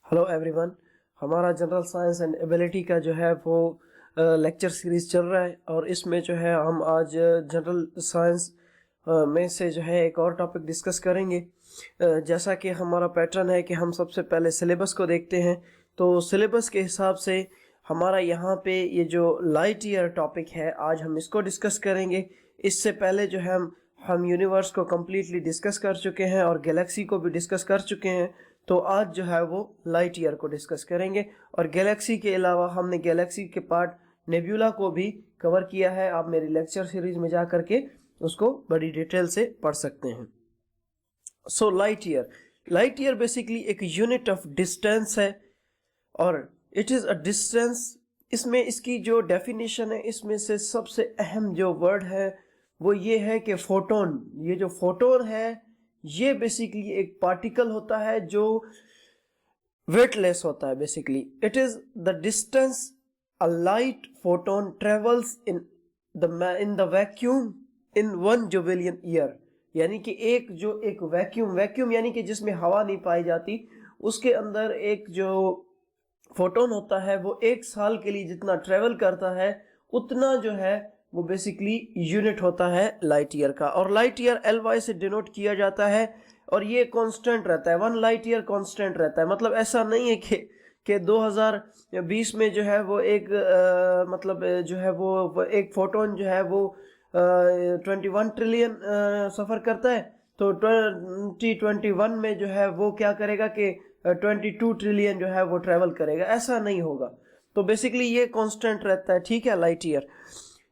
Hello everyone. हमारा general science and ability का जो है वो लेक्चर सीरीज चल रहा है और इसमें जो है हम आज जनरल साइंस में से जो है एक और टॉपिक डिस्कस करेंगे। जैसा कि हमारा पैटर्न है कि हम सबसे पहले सिलेबस को देखते हैं, तो सिलेबस के हिसाब से हमारा यहाँ पे ये जो लाइट ईयर टॉपिक है आज हम इसको डिस्कस करेंगे। इससे पहले जो है हम यूनिवर्स को कम्प्लीटली डिस्कस कर चुके हैं और गैलेक्सी को भी डिस्कस कर चुके हैं, तो आज जो है वो लाइट ईयर को डिस्कस करेंगे। और गैलेक्सी के अलावा हमने गैलेक्सी के पार्ट नेब्यूला को भी कवर किया है। आप मेरी लेक्चर सीरीज में जा करके उसको बड़ी डिटेल से पढ़ सकते हैं। सो लाइट ईयर बेसिकली एक यूनिट ऑफ डिस्टेंस है और इट इज़ अ डिस्टेंस। इसमें इसकी जो डेफिनेशन है, इसमें से सबसे अहम जो वर्ड है वो ये है कि फोटोन। ये जो फोटोन है ये बेसिकली एक पार्टिकल होता है जो वेटलेस होता है। Basically it is the distance a light photon travels in the vacuum in 1 Julian year. यानी कि एक वैक्यूम यानी कि जिसमें हवा नहीं पाई जाती, उसके अंदर एक जो फोटोन होता है वो 1 साल के लिए जितना ट्रेवल करता है उतना जो है वो बेसिकली यूनिट होता है लाइट ईयर का। और लाइट ईयर LY से डिनोट किया जाता है और ये कांस्टेंट रहता है। 1 लाइट ईयर कांस्टेंट रहता है। मतलब ऐसा नहीं है कि 2020 में जो है वो एक मतलब जो है वो एक फोटोन जो है वो 21 ट्रिलियन सफ़र करता है, तो 2021 में जो है वो क्या करेगा कि 22 ट्रिलियन जो है वो ट्रेवल करेगा। ऐसा नहीं होगा। तो बेसिकली ये कांस्टेंट रहता है, ठीक है, लाइट ईयर।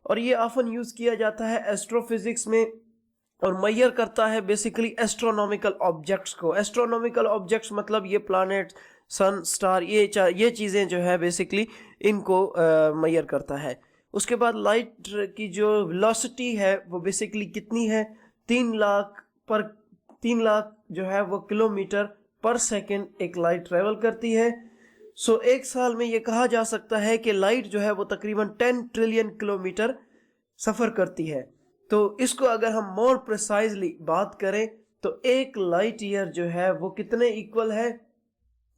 और ये ऑफन यूज किया जाता है एस्ट्रोफिजिक्स में और मेजर करता है बेसिकली एस्ट्रोनॉमिकल ऑब्जेक्ट्स को। एस्ट्रोनॉमिकल ऑब्जेक्ट्स मतलब ये प्लैनेट, सन, स्टार, ये चीज़ें जो है बेसिकली इनको मेजर करता है। उसके बाद लाइट की जो वेलोसिटी है वो बेसिकली कितनी है, 3 लाख जो है वो किलोमीटर पर सेकेंड एक लाइट ट्रेवल करती है। सो एक साल में ये कहा जा सकता है कि लाइट जो है वो तकरीबन 10 ट्रिलियन किलोमीटर सफ़र करती है। तो इसको अगर हम मोर प्रिसाइजली बात करें तो एक लाइट ईयर जो है वो कितने इक्वल है,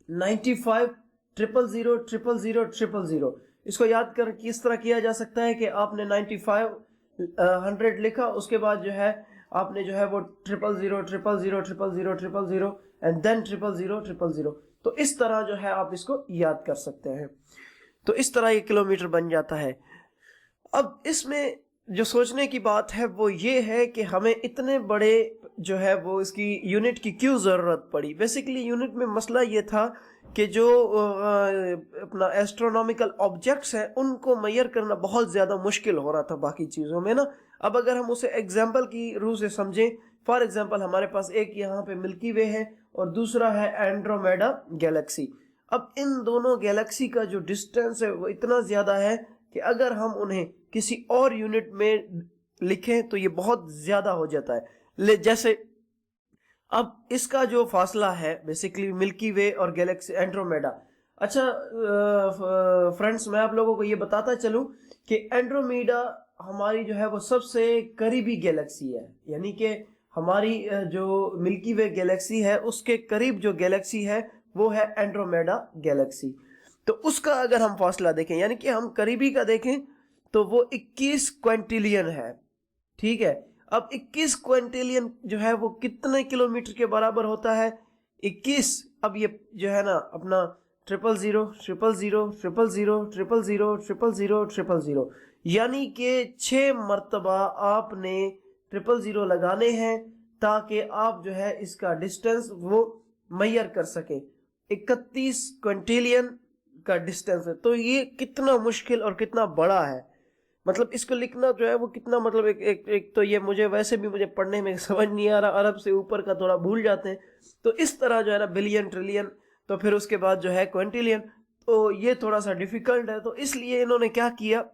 95,000,000,000,000। इसको याद कर किस तरह किया जा सकता है कि आपने 9500 लिखा, उसके बाद जो है आपने जो है वो 00000000000 एंड देन 0000000। तो इस तरह जो है आप इसको याद कर सकते हैं। तो इस तरह ये किलोमीटर बन जाता है। अब इसमें जो सोचने की बात है वो ये है कि हमें इतने बड़े जो है वो इसकी यूनिट की क्यों ज़रूरत पड़ी। बेसिकली यूनिट में मसला ये था कि जो अपना एस्ट्रोनॉमिकल ऑब्जेक्ट्स हैं उनको मेजर करना बहुत ज़्यादा मुश्किल हो रहा था बाकी चीज़ों में ना। अब अगर हम उसे एग्जाम्पल की रूह से समझें, फॉर एग्जाम्पल हमारे पास एक यहाँ पे मिल्की वे है और दूसरा है एंड्रोमेडा गैलेक्सी। अब इन दोनों गैलेक्सी का जो डिस्टेंस है वो इतना ज़्यादा है कि अगर हम उन्हें किसी और यूनिट में लिखें तो ये बहुत ज़्यादा हो जाता है। जैसे अब इसका जो फासला है बेसिकली मिल्की वे और गैलेक्सी एंड्रोमेडा। अच्छा फ्रेंड्स, मैं आप लोगों को ये बताता चलूं कि एंड्रोमेडा हमारी जो है वो सबसे करीबी गैलेक्सी है। यानी कि हमारी जो मिल्की वे गैलेक्सी है उसके करीब जो गैलेक्सी है वो है एंड्रोमेडा गैलेक्सी। तो उसका अगर हम फासला देखें, यानी कि हम करीबी का देखें, तो वो 21 क्विंटिलियन है। ठीक है। अब 21 क्विंटिलियन जो है वो कितने किलोमीटर के बराबर होता है, 21। अब ये जो है ना अपना 000000000000000, यानी कि 6 मरतबा आपने 000 लगाने हैं ताकि आप जो है इसका डिस्टेंस वो मेजर कर सके। 31 क्विंटिलियन का डिस्टेंस है। तो ये कितना मुश्किल और कितना बड़ा है। मतलब इसको लिखना जो है वो कितना, मतलब एक तो ये मुझे वैसे भी मुझे पढ़ने में समझ नहीं आ रहा, अरब से ऊपर का थोड़ा भूल जाते हैं। तो इस तरह जो है ना बिलियन, ट्रिलियन, तो फिर उसके बाद जो है क्विंटिलियन, तो ये थोड़ा सा डिफिकल्ट है। तो इसलिए इन्होंने क्या किया,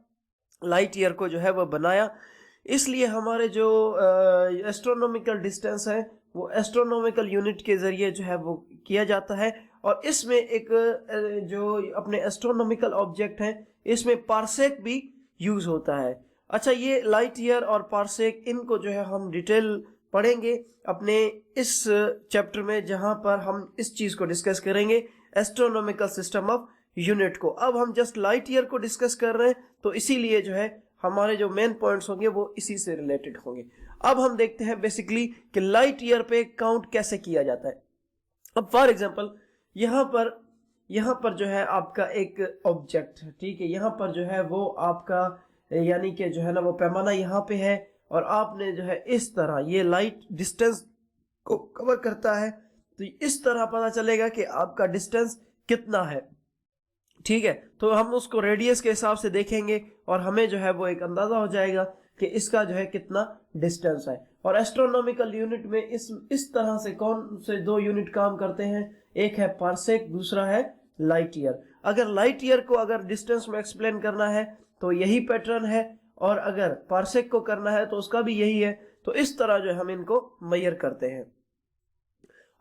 लाइट ईयर को जो है वो बनाया। इसलिए हमारे जो एस्ट्रोनॉमिकल डिस्टेंस है वो एस्ट्रोनॉमिकल यूनिट के ज़रिए जो है वो किया जाता है। और इसमें एक जो अपने एस्ट्रोनॉमिकल ऑब्जेक्ट हैं इसमें पार्सेक भी यूज़ होता है। अच्छा, ये लाइट ईयर और पार्सेक, इनको जो है हम डिटेल पढ़ेंगे अपने इस चैप्टर में, जहाँ पर हम इस चीज़ को डिस्कस करेंगे एस्ट्रोनॉमिकल सिस्टम ऑफ यूनिट को। अब हम जस्ट लाइट ईयर को डिस्कस कर रहे हैं, तो इसीलिए जो है हमारे जो मेन पॉइंट्स होंगे वो इसी से रिलेटेड होंगे। अब हम देखते हैं बेसिकली कि लाइट ईयर पे काउंट कैसे किया जाता है। अब फॉर एग्जांपल यहाँ पर जो है आपका एक ऑब्जेक्ट है, ठीक है, यहाँ पर जो है वो आपका यानी कि जो है ना वो पैमाना यहाँ पे है, और आपने जो है इस तरह ये लाइट डिस्टेंस को कवर करता है, तो इस तरह पता चलेगा कि आपका डिस्टेंस कितना है, ठीक है। तो हम उसको रेडियस के हिसाब से देखेंगे और हमें जो है वो एक अंदाजा हो जाएगा कि इसका जो है कितना डिस्टेंस है। और एस्ट्रोनॉमिकल यूनिट में इस तरह से कौन से दो यूनिट काम करते हैं, एक है पार्सेक, दूसरा है लाइट ईयर। अगर लाइट ईयर को अगर डिस्टेंस में एक्सप्लेन करना है तो यही पैटर्न है, और अगर पार्सेक को करना है तो उसका भी यही है। तो इस तरह जो है हम इनको मेजर करते हैं।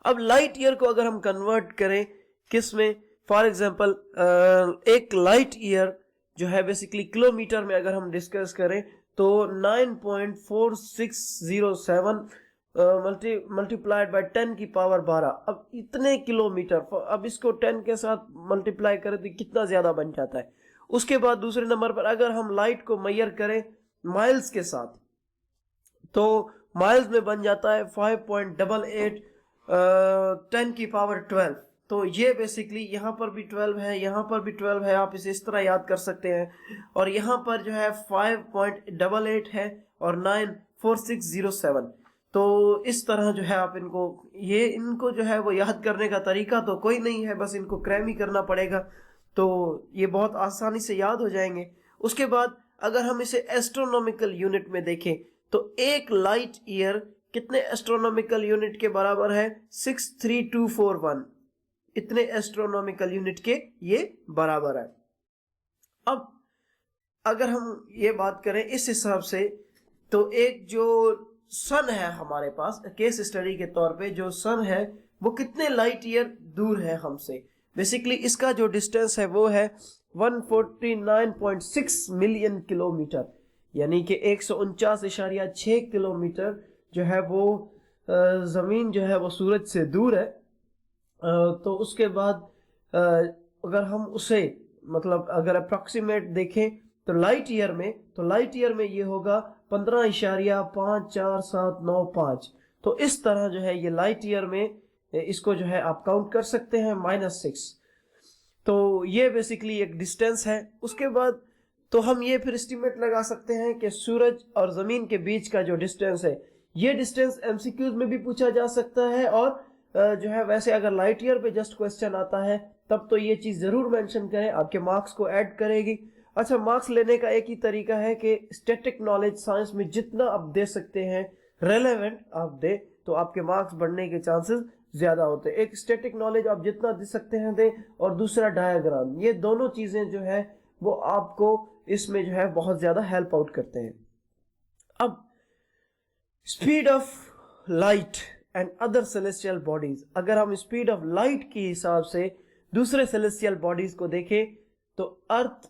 अब लाइट ईयर को अगर हम कन्वर्ट करें किस में, फॉर एग्जांपल एक लाइट ईयर जो है बेसिकली किलोमीटर में अगर हम डिस्कस करें तो 9.4607 मल्टीप्लाइड बाय 10 की पावर 12। अब इतने किलोमीटर, अब इसको 10 के साथ मल्टीप्लाई करें तो कितना ज्यादा बन जाता है। उसके बाद दूसरे नंबर पर अगर हम लाइट को मेजर करें माइल्स के साथ, तो माइल्स में बन जाता है 5.88 10 की पावर 12। तो ये बेसिकली यहाँ पर भी 12 है, यहाँ पर भी 12 है, आप इसे इस तरह याद कर सकते हैं। और यहाँ पर जो है 5.88 है और 9.4607। तो इस तरह जो है आप इनको जो है वो याद करने का तरीका तो कोई नहीं है, बस इनको क्रैम ही करना पड़ेगा, तो ये बहुत आसानी से याद हो जाएंगे। उसके बाद अगर हम इसे एस्ट्रोनॉमिकल यूनिट में देखें तो एक लाइट ईयर कितने एस्ट्रोनॉमिकल यूनिट के बराबर है, 63241। इतने एस्ट्रोनॉमिकल यूनिट के ये बराबर है। अब अगर हम ये बात करें इस हिसाब से, तो एक जो सन है हमारे पास, केस स्टडी के तौर पे जो सन है वो कितने लाइट ईयर दूर है हमसे। बेसिकली इसका जो डिस्टेंस है वो है 149.6 मिलियन किलोमीटर, यानी कि 149.6 किलोमीटर जो है वो जमीन जो है वो सूरज से दूर है। तो उसके बाद अगर हम उसे मतलब अगर अप्रोक्सीमेट देखें तो लाइट ईयर में ये होगा 15.54795। तो इस तरह जो है ये लाइट ईयर में इसको जो है आप काउंट कर सकते हैं -6। तो ये बेसिकली एक डिस्टेंस है। उसके बाद तो हम ये फिर एस्टिमेट लगा सकते हैं कि सूरज और जमीन के बीच का जो डिस्टेंस है, ये डिस्टेंस एमसीक्यूज में भी पूछा जा सकता है, और जो है वैसे अगर लाइट ईयर पे जस्ट क्वेश्चन आता है तब तो ये चीज जरूर मेंशन करें, आपके मार्क्स को ऐड करेगी। अच्छा, मार्क्स लेने का एक ही तरीका है कि स्टैटिक नॉलेज साइंस में जितना आप दे सकते हैं रेलेवेंट आप दे, तो आपके मार्क्स बढ़ने के चांसेस ज्यादा होते हैं। एक स्टैटिक नॉलेज आप जितना दे सकते हैं दे, और दूसरा डायग्राम, ये दोनों चीजें जो है वो आपको इसमें जो है बहुत ज्यादा हेल्प आउट करते हैं। अब speed of light and other celestial bodies, अगर हम स्पीड ऑफ लाइट के हिसाब से दूसरे सेलेस्टियल बॉडीज को देखें तो अर्थ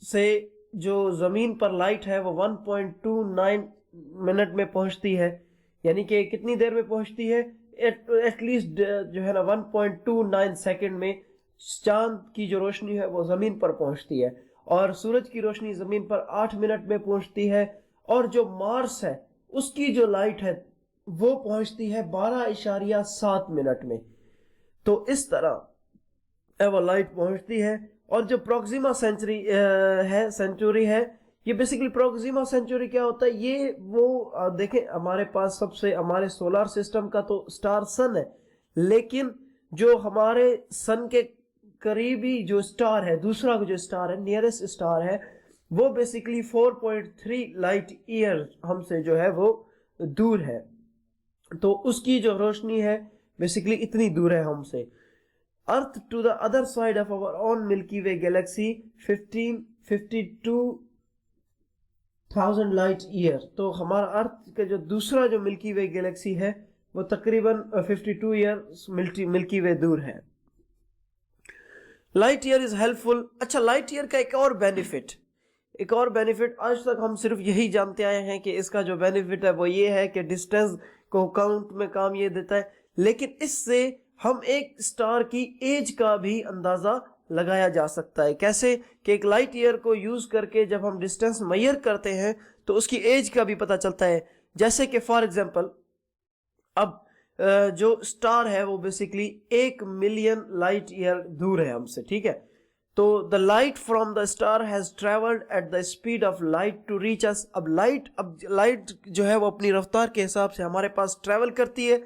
से जो जमीन पर लाइट है वो 1.29 मिनट में पहुंचती है, यानी कि कितनी देर में पहुंचती है, एटलीस्ट जो है ना 1.29 सेकंड में चांद की जो रोशनी है वो जमीन पर पहुंचती है, और सूरज की रोशनी जमीन पर 8 मिनट में पहुंचती है, और जो मार्स है उसकी जो लाइट है वो पहुंचती है 12.7 मिनट में। तो इस तरह वो लाइट पहुंचती है। और जो प्रोक्सिमा सेंचुरी है, ये बेसिकली प्रोक्सिमा सेंचुरी क्या होता है, ये वो देखें हमारे पास सबसे हमारे सोलर सिस्टम का तो स्टार सन है, लेकिन जो हमारे सन के करीबी जो स्टार है, दूसरा जो स्टार है, नियरेस्ट स्टार है, वो बेसिकली 4.3 लाइट ईयर हमसे जो है वो दूर है। तो उसकी जो रोशनी है बेसिकली इतनी दूर है हमसे। Earth to the other side of our own Milky Way galaxy 1552,000 light year. तो हमारा अर्थ का जो दूसरा जो मिल्की वे गैलेक्सी है वो तकरीबन 52 ईयर मिल्की वे दूर है। Light year is helpful. अच्छा, लाइट ईयर का एक और बेनिफिट आज तक हम सिर्फ यही जानते आए हैं कि इसका जो बेनिफिट है वो ये है कि डिस्टेंस को काउंट में काम ये देता है, लेकिन इससे हम एक स्टार की एज का भी अंदाजा लगाया जा सकता है। कैसे कि एक लाइट ईयर को यूज करके जब हम डिस्टेंस मेजर करते हैं तो उसकी एज का भी पता चलता है। जैसे कि फॉर एग्जांपल अब जो स्टार है वो बेसिकली 1 मिलियन लाइट ईयर दूर है हमसे, ठीक है। तो the light from the star has travelled at the speed of light to reach us. अब लाइट जो है वो अपनी रफ्तार के हिसाब से हमारे पास ट्रेवल करती है।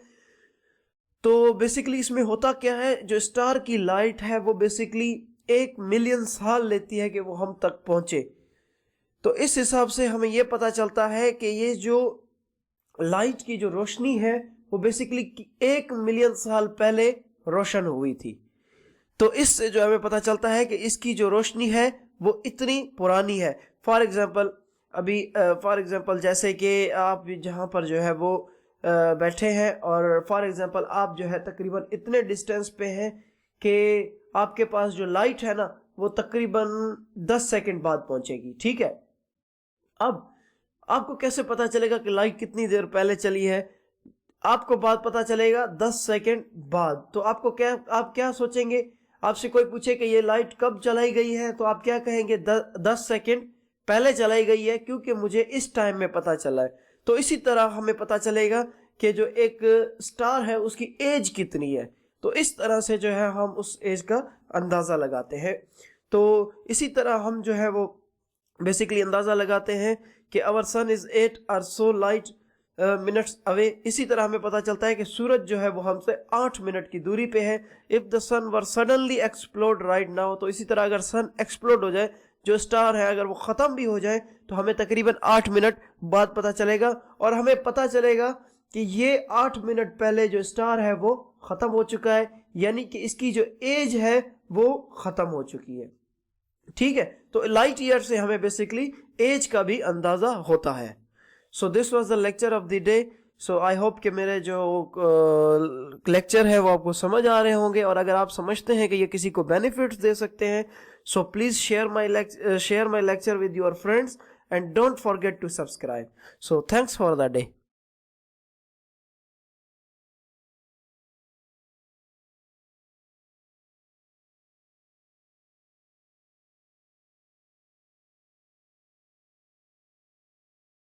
तो बेसिकली इसमें होता क्या है, जो स्टार की लाइट है वो बेसिकली 1 मिलियन साल लेती है कि वो हम तक पहुंचे। तो इस हिसाब से हमें यह पता चलता है कि ये जो लाइट की जो रोशनी है वो बेसिकली 1 मिलियन साल पहले रोशन हुई थी। तो इससे जो हमें पता चलता है कि इसकी जो रोशनी है वो इतनी पुरानी है। फॉर एग्जांपल जैसे कि आप जहां पर जो है वो बैठे हैं और फॉर एग्जांपल आप जो है तकरीबन इतने डिस्टेंस पे हैं कि आपके पास जो लाइट है ना वो तकरीबन 10 सेकंड बाद पहुंचेगी, ठीक है। अब आपको कैसे पता चलेगा कि लाइट कितनी देर पहले चली है? आपको बात पता चलेगा 10 सेकंड बाद। तो आप क्या सोचेंगे? आपसे कोई पूछे कि ये लाइट कब चलाई गई है तो आप क्या कहेंगे? 10 सेकंड पहले चलाई गई है क्योंकि मुझे इस टाइम में पता चला है। तो इसी तरह हमें पता चलेगा कि जो एक स्टार है उसकी एज कितनी है। तो इस तरह से जो है हम उस एज का अंदाजा लगाते हैं। तो इसी तरह हम जो है वो बेसिकली अंदाजा लगाते हैं कि आवर सन इज 8 और सो लाइट मिनट्स अवे। इसी तरह हमें पता चलता है कि सूरज जो है वो हमसे 8 मिनट की दूरी पे है। If the sun were suddenly explode right now, तो इसी तरह अगर सन एक्सप्लोड हो जाए, जो स्टार है अगर वो ख़त्म भी हो जाए तो हमें तकरीबन 8 मिनट बाद पता चलेगा। और हमें पता चलेगा कि ये 8 मिनट पहले जो स्टार है वो ख़त्म हो चुका है, यानी कि इसकी जो एज है वो ख़त्म हो चुकी है, ठीक है। तो लाइट ईयर से हमें बेसिकली एज का भी अंदाज़ा होता है। So this was the lecture of the day. So I hope कि मेरे जो लेक्चर है वो आपको समझ आ रहे होंगे, और अगर आप समझते हैं कि ये किसी को बेनिफिट्स दे सकते हैं, so please share my lecture with your friends and don't forget to subscribe. So thanks for the day.